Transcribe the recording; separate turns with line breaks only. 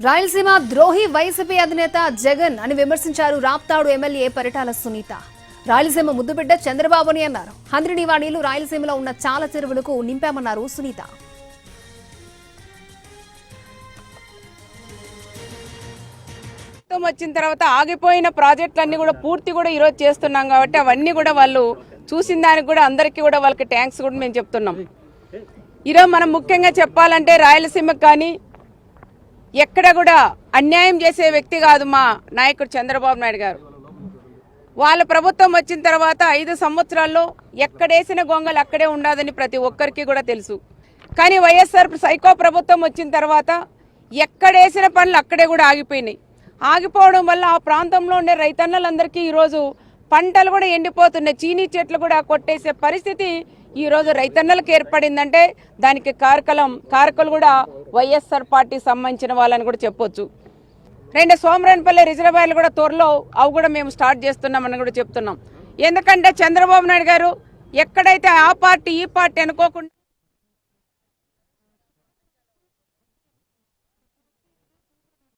రాయలసీమ ద్రోహి వైసీపీ అధినేత జగన్ అని విమర్శించారు రాప్తాడు ఎమ్మెల్యే పరిటాల సునీత. రాయలసీమ ముద్దుబిడ్డ చంద్రబాబుని అన్నారు. హంద్రినీవా నీళ్లు రాయలసీమలో ఉన్న చాలా చెరువులకు నింపామన్నారు సునీత.
వచ్చిన తర్వాత ఆగిపోయిన ప్రాజెక్టులన్నీ కూడా పూర్తి కూడా ఈరోజు చేస్తున్నాం కాబట్టి అవన్నీ కూడా వాళ్ళు చూసిన దానికి కూడా అందరికీ కూడా వాళ్ళకి ట్యాంక్స్ కూడా మేము చెప్తున్నాం. ఈరోజు మనం ముఖ్యంగా చెప్పాలంటే రాయలసీమకు కానీ ఎక్కడ కూడా అన్యాయం చేసే వ్యక్తి కాదు మా నాయకుడు చంద్రబాబు నాయుడు గారు. వాళ్ళ ప్రభుత్వం వచ్చిన తర్వాత 5 సంవత్సరాల్లో ఎక్కడేసిన గొంగలు అక్కడే ఉండదని ప్రతి ఒక్కరికి కూడా తెలుసు. కానీ వైఎస్ఆర్ సైకో ప్రభుత్వం వచ్చిన తర్వాత ఎక్కడేసిన పనులు అక్కడే కూడా ఆగిపోయినాయి. ఆగిపోవడం వల్ల ఆ ప్రాంతంలో ఉండే రైతన్నలందరికీ ఈరోజు పంటలు కూడా ఎండిపోతున్నాయి. చీనీ చెట్లు కూడా కొట్టేసే పరిస్థితి ఈరోజు రైతన్నలకు ఏర్పడిందంటే దానికి కారకులు కూడా వైఎస్ఆర్ పార్టీ సంబంధించిన వాళ్ళని కూడా చెప్పొచ్చు. 2 సోమరాన్పల్లి రిజర్వాయర్లు కూడా త్వరలో అవి కూడా మేము స్టార్ట్ చేస్తున్నామని కూడా చెప్తున్నాం. ఎందుకంటే చంద్రబాబు నాయుడు గారు ఎక్కడైతే ఆ పార్టీ ఈ పార్టీ అనుకోకుండా